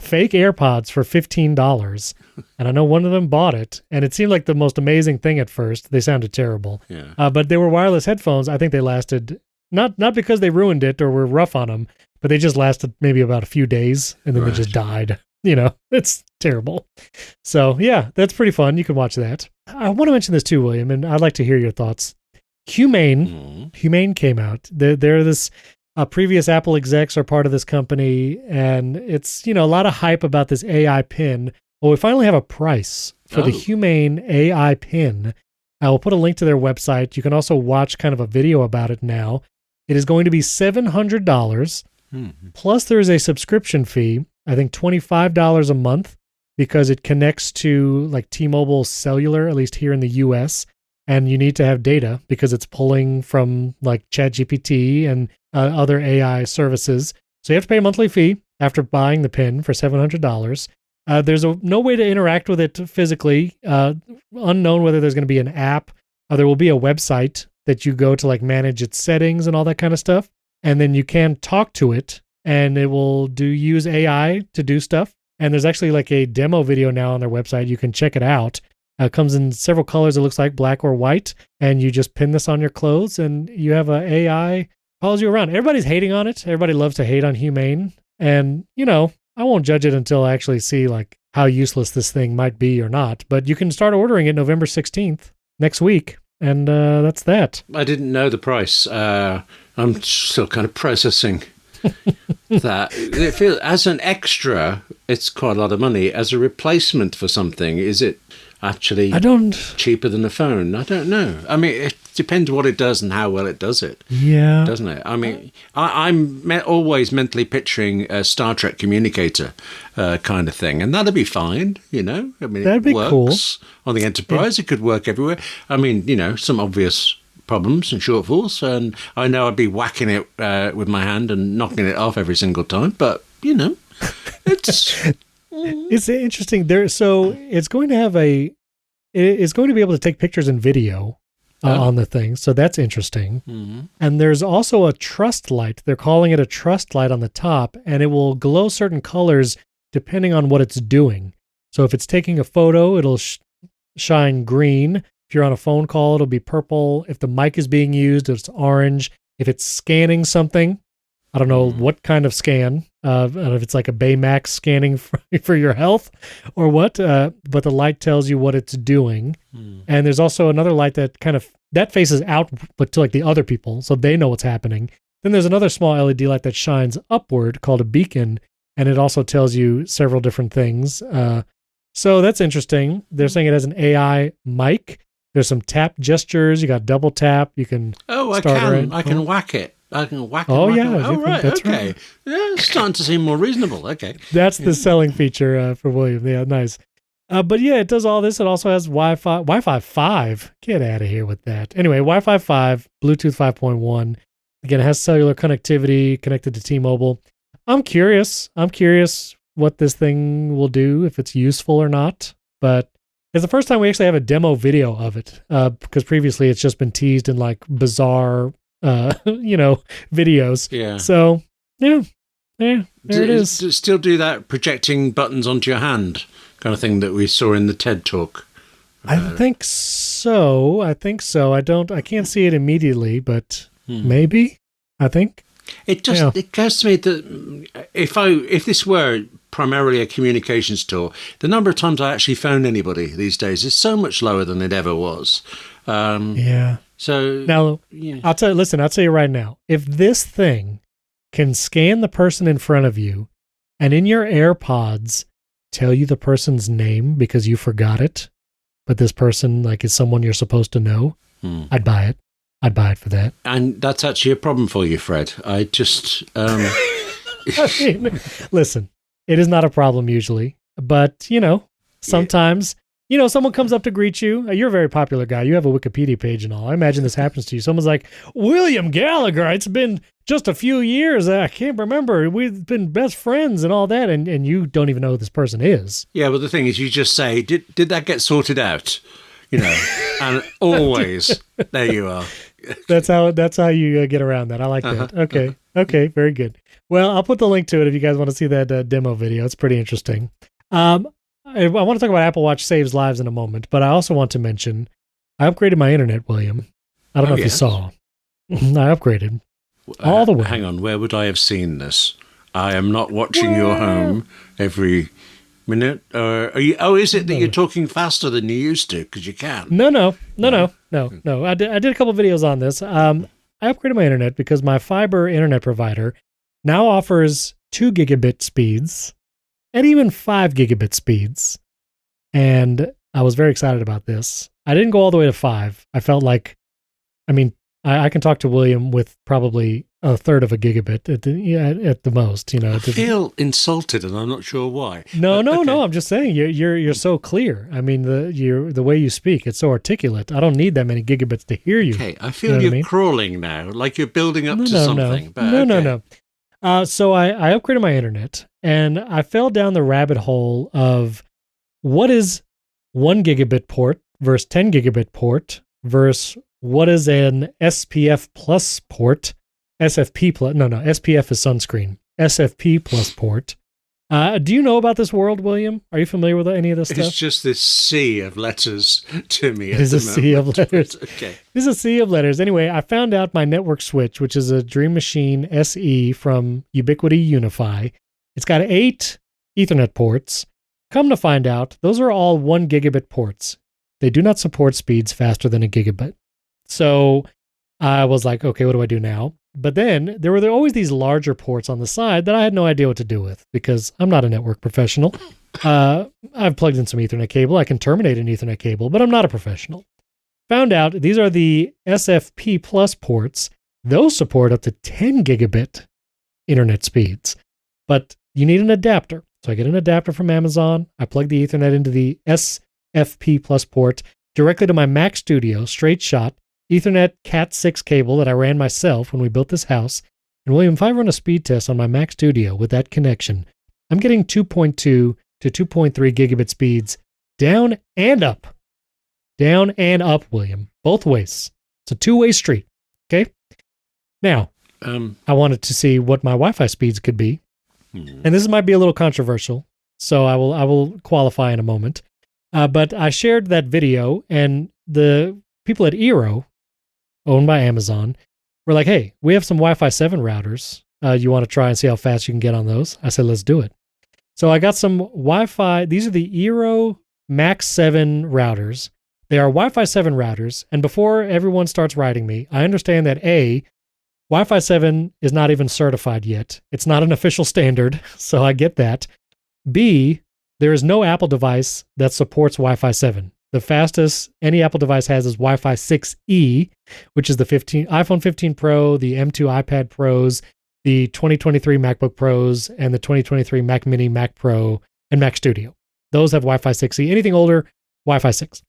fake AirPods for $15. And I know one of them bought it and it seemed like the most amazing thing at first. They sounded terrible. Yeah. But they were wireless headphones. I think they lasted, not because they ruined it or were rough on them, but they just lasted maybe about a few days and then they just died. It's terrible. So, yeah, that's pretty fun. You can watch that. I want to mention this too, William, and I'd like to hear your thoughts. Humane came out. They're this previous Apple execs are part of this company, and it's, a lot of hype about this AI pin. Well, we finally have a price for the Humane AI pin. I will put a link to their website. You can also watch kind of a video about it now. It is going to be $700, plus there is a subscription fee. I think $25 a month because it connects to like T-Mobile cellular, at least here in the US. And you need to have data because it's pulling from like ChatGPT and other AI services. So you have to pay a monthly fee after buying the pin for $700. There's no way to interact with it physically. Unknown whether there's going to be an app. There will be a website that you go to like manage its settings and all that kind of stuff. And then you can talk to it. And it will use AI to do stuff. And there's actually like a demo video now on their website. You can check it out. It comes in several colors. It looks like black or white. And you just pin this on your clothes and you have an AI follows you around. Everybody's hating on it. Everybody loves to hate on Humane. And, I won't judge it until I actually see like how useless this thing might be or not. But you can start ordering it November 16th, next week. And that's that. I didn't know the price. I'm still kind of processing that. It feels, as an extra, it's quite a lot of money. As a replacement for something, is it actually cheaper than a phone? I don't know. I mean, it depends what it does and how well it does it. Yeah. Doesn't it? I mean, I'm always mentally picturing a Star Trek communicator kind of thing, and that'd be fine, I mean, that'd be works cool. On the Enterprise. It could work everywhere. I mean, some obvious problems and shortfalls, and I know I'd be whacking it with my hand and knocking it off every single time, but it's it's interesting. So it's going to have it's going to be able to take pictures and video on the thing, so that's interesting. Mm-hmm. And there's also a trust light. They're calling it a trust light on the top, and it will glow certain colors depending on what it's doing. So if it's taking a photo, it'll shine green. If you're on a phone call, it'll be purple. If the mic is being used, it's orange. If it's scanning something, I don't know what kind of scan. I don't know if it's like a Baymax scanning for your health or what, but the light tells you what it's doing. And there's also another light that faces out, but to like the other people, so they know what's happening. Then there's another small LED light that shines upward called a beacon, and it also tells you several different things. So that's interesting. They're saying it has an AI mic. There's some tap gestures. You got double tap. You can. I can whack it. I can whack it. Oh, yeah. Oh, right. Okay. Right. Yeah, it's starting to seem more reasonable. Okay. That's the selling feature for William. Yeah, nice. But yeah, it does all this. It also has Wi-Fi 5. Get out of here with that. Anyway, Wi-Fi 5, Bluetooth 5.1. Again, it has cellular connectivity connected to T-Mobile. I'm curious what this thing will do, if it's useful or not. But it's the first time we actually have a demo video of it, because previously it's just been teased in like bizarre, videos. Yeah. So, yeah, there it is. Does it still do that projecting buttons onto your hand kind of thing that we saw in the TED Talk? I think so. I can't see it immediately, but maybe. I think. It occurs to me that if this were primarily a communications tool, the number of times I actually phone anybody these days is so much lower than it ever was. So now, I'll tell you right now, if this thing can scan the person in front of you and in your AirPods tell you the person's name because you forgot it, but this person is someone you're supposed to know, I'd buy it. I'd buy it for that. And that's actually a problem for you, Fred. I just... listen, it is not a problem usually, but, sometimes... someone comes up to greet you. You're a very popular guy. You have a Wikipedia page and all. I imagine this happens to you. Someone's like, William Gallagher, it's been just a few years. I can't remember. We've been best friends and all that. And you don't even know who this person is. Yeah, well, the thing is, you just say, did that get sorted out? And always, there you are. That's how you get around that. I like that. Okay, very good. Well, I'll put the link to it if you guys want to see that demo video. It's pretty interesting. I want to talk about Apple Watch saves lives in a moment, but I also want to mention I upgraded my internet, William. I don't know if you saw. I upgraded all the way. Hang on, where would I have seen this? I am not watching your home every minute. Is it that you're talking faster than you used to because you can? No. I did a couple videos on this. I upgraded my internet because my fiber internet provider now offers 2 gigabit speeds and even 5 gigabit speeds. And I was very excited about this. I didn't go all the way to 5. I felt like, I can talk to William with probably a third of a gigabit at the most. I feel insulted, and I'm not sure why. No. I'm just saying you're so clear. The way you speak, it's so articulate. I don't need that many gigabits to hear you. Okay, I feel you're crawling now, like you're building up to something. No. So I upgraded my internet, and I fell down the rabbit hole of what is 1 gigabit port versus 10 gigabit port versus what is an SPF plus port. SFP plus, SPF is sunscreen. SFP plus port. Do you know about this world, William? Are you familiar with any of this stuff? It's just this sea of letters to me. It is a sea of letters. Okay. It is a sea of letters. Anyway, I found out my network switch, which is a Dream Machine SE from Ubiquiti Unify. It's got 8 Ethernet ports. Come to find out, those are all 1 gigabit ports. They do not support speeds faster than a gigabit. So I was like, okay, what do I do now? But then there were always these larger ports on the side that I had no idea what to do with because I'm not a network professional. I've plugged in some Ethernet cable. I can terminate an Ethernet cable, but I'm not a professional. Found out these are the SFP Plus ports. Those support up to 10 gigabit internet speeds, but you need an adapter. So I get an adapter from Amazon. I plug the Ethernet into the SFP Plus port directly to my Mac Studio, straight shot, Ethernet Cat 6 cable that I ran myself when we built this house. And William, if I run a speed test on my Mac Studio with that connection, I'm getting 2.2 to 2.3 gigabit speeds down and up. Down and up, William. Both ways. It's a two-way street. Okay? Now, I wanted to see what my Wi-Fi speeds could be. And this might be a little controversial, so I will qualify in a moment. But I shared that video, and the people at Eero, owned by Amazon, were like, hey, we have some Wi-Fi 7 routers. You want to try and see how fast you can get on those? I said, let's do it. So I got some Wi-Fi. These are the Eero Max 7 routers. They are Wi-Fi 7 routers. And before everyone starts writing me, I understand that A, Wi-Fi 7 is not even certified yet. It's not an official standard, so I get that. B, there is no Apple device that supports Wi-Fi 7. The fastest any Apple device has is Wi-Fi 6E, which is the iPhone 15 Pro, the M2 iPad Pros, the 2023 MacBook Pros, and the 2023 Mac Mini, Mac Pro, and Mac Studio. Those have Wi-Fi 6E. Anything older, Wi-Fi 6.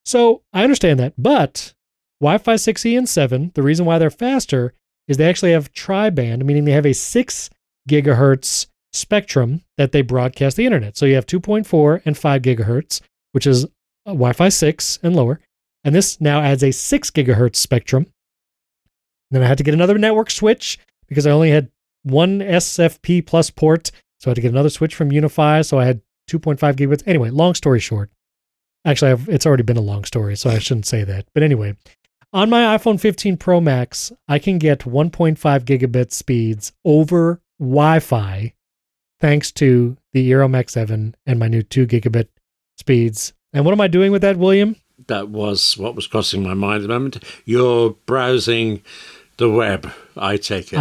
So I understand that, but Wi-Fi 6E and 7, the reason why they're faster is they actually have tri-band, meaning they have a 6 gigahertz spectrum that they broadcast the internet. So you have 2.4 and 5 gigahertz, which is Wi-Fi 6 and lower. And this now adds a 6 gigahertz spectrum. Then I had to get another network switch because I only had one SFP Plus port. So I had to get another switch from Unify. So I had 2.5 gigabits. Anyway, long story short. Actually, it's already been a long story, so I shouldn't say that. But anyway, on my iPhone 15 Pro Max, I can get 1.5 gigabit speeds over Wi-Fi thanks to the Eero Max 7 and my new 2 gigabit speeds. And what am I doing with that, William? That was what was crossing my mind at the moment. You're browsing the web, I take it.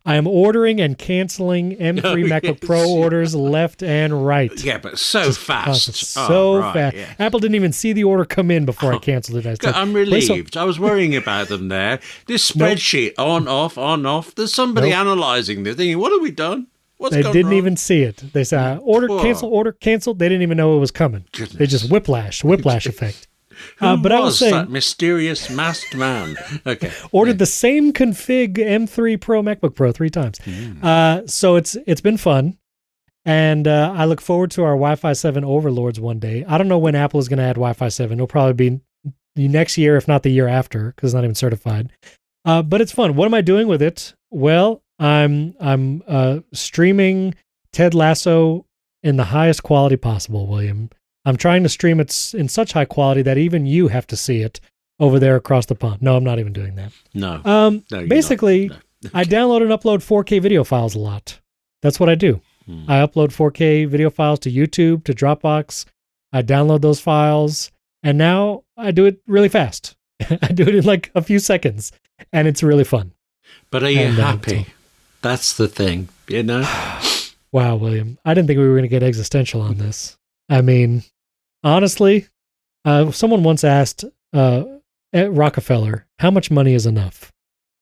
I am ordering and canceling M3 MacBook Pro orders left and right. Yeah, but so fast. So fast. Yeah. Apple didn't even see the order come in before I canceled it. I'm relieved. I was worrying about them there. This spreadsheet, on, off. There's somebody analyzing this, thinking, what have we done? They didn't even see it. They said, order canceled. They didn't even know it was coming. Goodness. They just whiplash effect. But I was saying, that mysterious masked man? Okay. Ordered the same config M3 Pro MacBook Pro 3 times. So it's been fun. And I look forward to our Wi-Fi 7 overlords one day. I don't know when Apple is going to add Wi-Fi 7. It'll probably be the next year, if not the year after, because it's not even certified. But it's fun. What am I doing with it? Well, I'm streaming Ted Lasso in the highest quality possible, William. I'm trying to stream it in such high quality that even you have to see it over there across the pond. No, I'm not even doing that. No. Basically, no. I download and upload 4K video files a lot. That's what I do. I upload 4K video files to YouTube, to Dropbox. I download those files, and now I do it really fast. I do it in like a few seconds, and it's really fun. But are you happy? That's the thing, you know? Wow, William. I didn't think we were going to get existential on this. I mean, honestly, someone once asked Rockefeller, how much money is enough?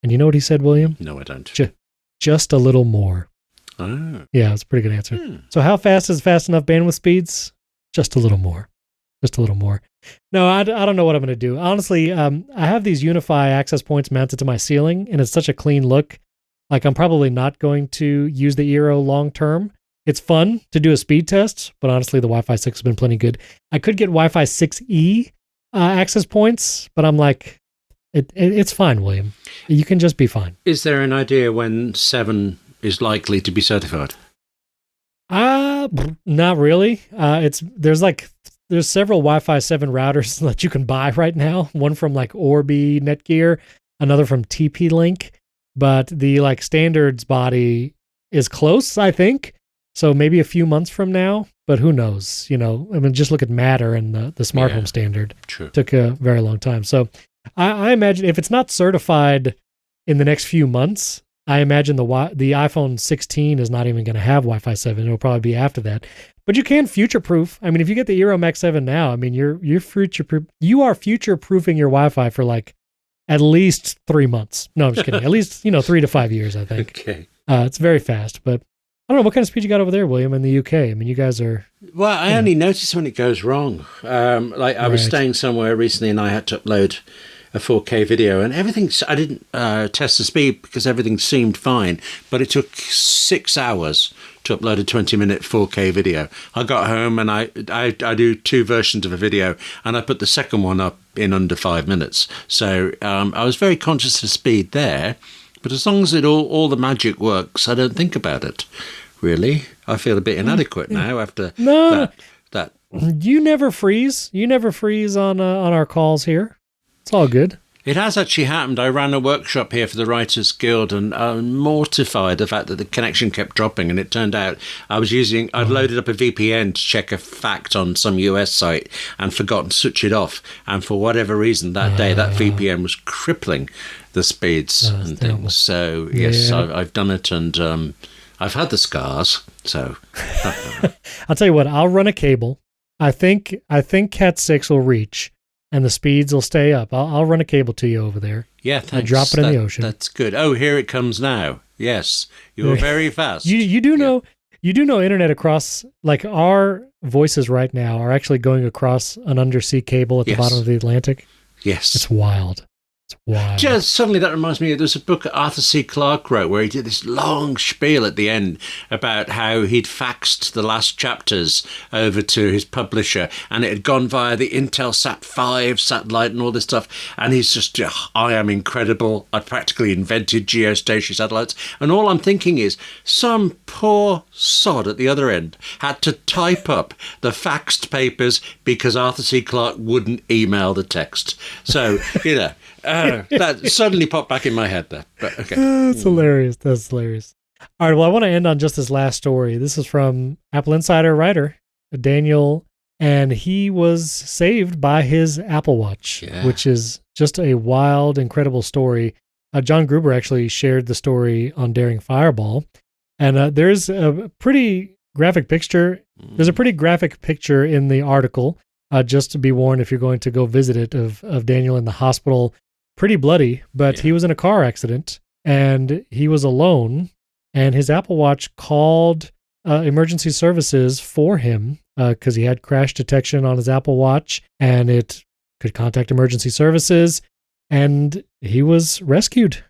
And you know what he said, William? No, I don't. Just a little more. Oh. Yeah, it's a pretty good answer. So how fast is fast enough bandwidth speeds? Just a little more. Just a little more. No, I don't know what I'm going to do. Honestly, I have these Unify access points mounted to my ceiling, and it's such a clean look. Like, I'm probably not going to use the Eero long term. It's fun to do a speed test, but honestly, the Wi-Fi 6 has been plenty good. I could get Wi-Fi 6E access points, but I'm like, it's fine, William. You can just be fine. Is there an idea when 7 is likely to be certified? Not really. There's several Wi-Fi 7 routers that you can buy right now. One from like Orbi Netgear, another from TP-Link, but the like standards body is close, I think. So maybe a few months from now, but who knows? You know, I mean, just look at Matter and the smart home standard. True. Took a very long time. So I imagine if it's not certified in the next few months, I imagine the iPhone 16 is not even going to have Wi-Fi 7. It'll probably be after that. But you can future-proof. I mean, if you get the Eero Max 7 now, I mean, you are future-proofing your Wi-Fi for like at least 3 months. No, I'm just kidding. At least 3 to 5 years, I think. Okay. It's very fast, but I don't know what kind of speed you got over there, William, in the UK. I mean, you guys are. Well, I only notice when it goes wrong. I was staying somewhere recently, and I had to upload a 4K video, and everything. I didn't test the speed because everything seemed fine, but it took 6 hours to upload a 20-minute 4K video. I got home and I do 2 versions of a video, and I put the second one up in under 5 minutes. So I was very conscious of speed there, but as long as all the magic works, I don't think about it. Really, I feel a bit inadequate now after that. You never freeze. You never freeze on our calls here. It's all good. It has actually happened. I ran a workshop here for the Writers Guild, and I'm mortified the fact that the connection kept dropping, and it turned out I'd loaded up a VPN to check a fact on some US site and forgotten to switch it off. And for whatever reason that day, that VPN was crippling the speeds and terrible. things. So, yes, yeah. I've done it, and I've had the scars. So, I'll tell you what, I'll run a cable. I think Cat 6 will reach. And the speeds will stay up. I'll run a cable to you over there. Yeah, thanks. I drop it in the ocean. That's good. Oh, here it comes now. Yes, you're very fast. You do know internet across, like our voices right now are actually going across an undersea cable at the bottom of the Atlantic. Yes. It's wild. It's wild. Just suddenly that reminds me, there's a book that Arthur C. Clarke wrote where he did this long spiel at the end about how he'd faxed the last chapters over to his publisher, and it had gone via the Intelsat 5 satellite and all this stuff. And he's just, I am incredible. I practically invented geostationary satellites. And all I'm thinking is some poor sod at the other end had to type up the faxed papers because Arthur C. Clarke wouldn't email the text. So, that suddenly popped back in my head there. But okay. That's hilarious. That's hilarious. All right. Well, I want to end on just this last story. This is from AppleInsider writer Daniel, and he was saved by his Apple Watch, which is just a wild, incredible story. John Gruber actually shared the story on Daring Fireball, and there's a pretty graphic picture. There's a pretty graphic picture in the article. Just to be warned, if you're going to go visit it, of Daniel in the hospital. Pretty bloody, but he was in a car accident and he was alone, and his Apple Watch called emergency services for him because he had crash detection on his Apple Watch and it could contact emergency services, and he was rescued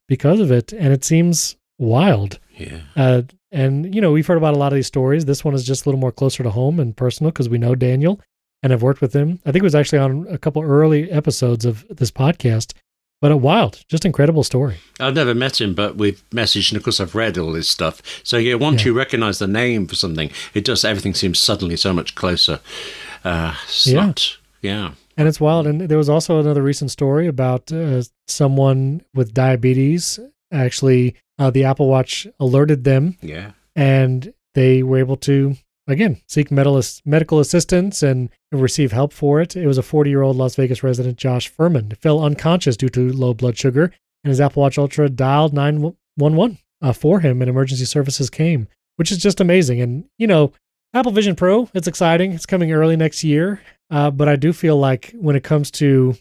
because of it. And it seems wild. Yeah. And, we've heard about a lot of these stories. This one is just a little more closer to home and personal because we know Daniel and have worked with him. I think it was actually on a couple early episodes of this podcast, but a wild, just incredible story. I've never met him, but we've messaged, and of course I've read all his stuff. So once you recognize the name for something, everything seems suddenly so much closer. And it's wild. And there was also another recent story about someone with diabetes. Actually, the Apple Watch alerted them. Yeah. And they were able to, again, seek medical assistance and receive help for it. It was a 40-year-old Las Vegas resident, Josh Furman, fell unconscious due to low blood sugar, and his Apple Watch Ultra dialed 911 for him, and emergency services came, which is just amazing. And, Apple Vision Pro, it's exciting. It's coming early next year, but I do feel like when it comes to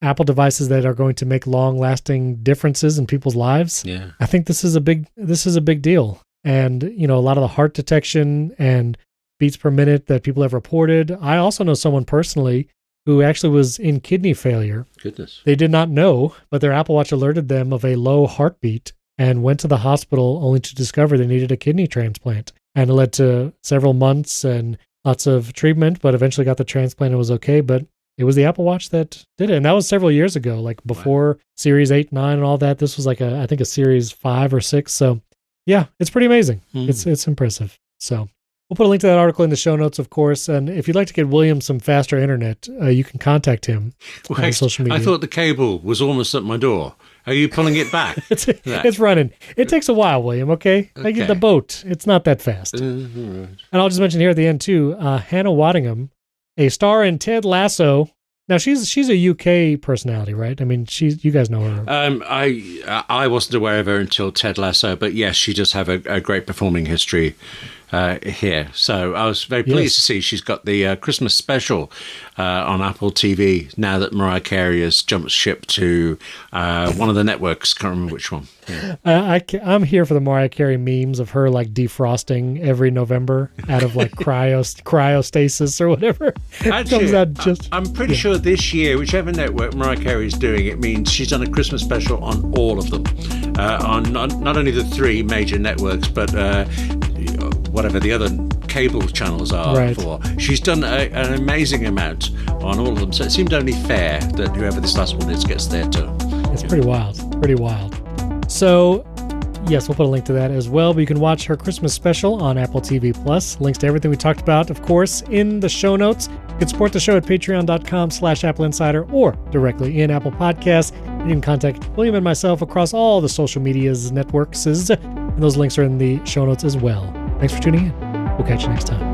Apple devices that are going to make long-lasting differences in people's lives, I think this is a big deal. And, a lot of the heart detection and beats per minute that people have reported. I also know someone personally who actually was in kidney failure. Goodness. They did not know, but their Apple Watch alerted them of a low heartbeat and went to the hospital only to discover they needed a kidney transplant. And it led to several months and lots of treatment, but eventually got the transplant and was okay. But it was the Apple Watch that did it. And that was several years ago, like before Series 8, 9 and all that. This was like I think a Series 5 or 6. So yeah, it's pretty amazing. It's impressive. So we'll put a link to that article in the show notes, of course. And if you'd like to get William some faster internet, you can contact him on social media. I thought the cable was almost at my door. Are you pulling it back? It's running. It takes a while, William, okay? Like the boat. It's not that fast. Right. And I'll just mention here at the end, too, Hannah Waddingham, a star in Ted Lasso. Now she's a UK personality, right? I mean, you guys know her. I wasn't aware of her until Ted Lasso, but yes, she does have a great performing history here. So I was very pleased to see she's got the Christmas special on Apple TV now that Mariah Carey has jumped ship to one of the networks. Can't remember which one. Yeah. I'm here for the Mariah Carey memes of her like defrosting every November out of like cryostasis or whatever. Actually, I'm pretty sure this year, whichever network Mariah Carey is doing, it means she's done a Christmas special on all of them, on not only the 3 major networks, but whatever the other cable channels are for. She's done an amazing amount on all of them, so it seemed only fair that whoever this last one is gets their turn. It's pretty wild. So, yes, we'll put a link to that as well, but you can watch her Christmas special on Apple TV+. Links to everything we talked about, of course, in the show notes. You can support the show at patreon.com/AppleInsider or directly in Apple Podcasts. You can contact William and myself across all the social medias networks, and those links are in the show notes as well. Thanks for tuning in. We'll catch you next time.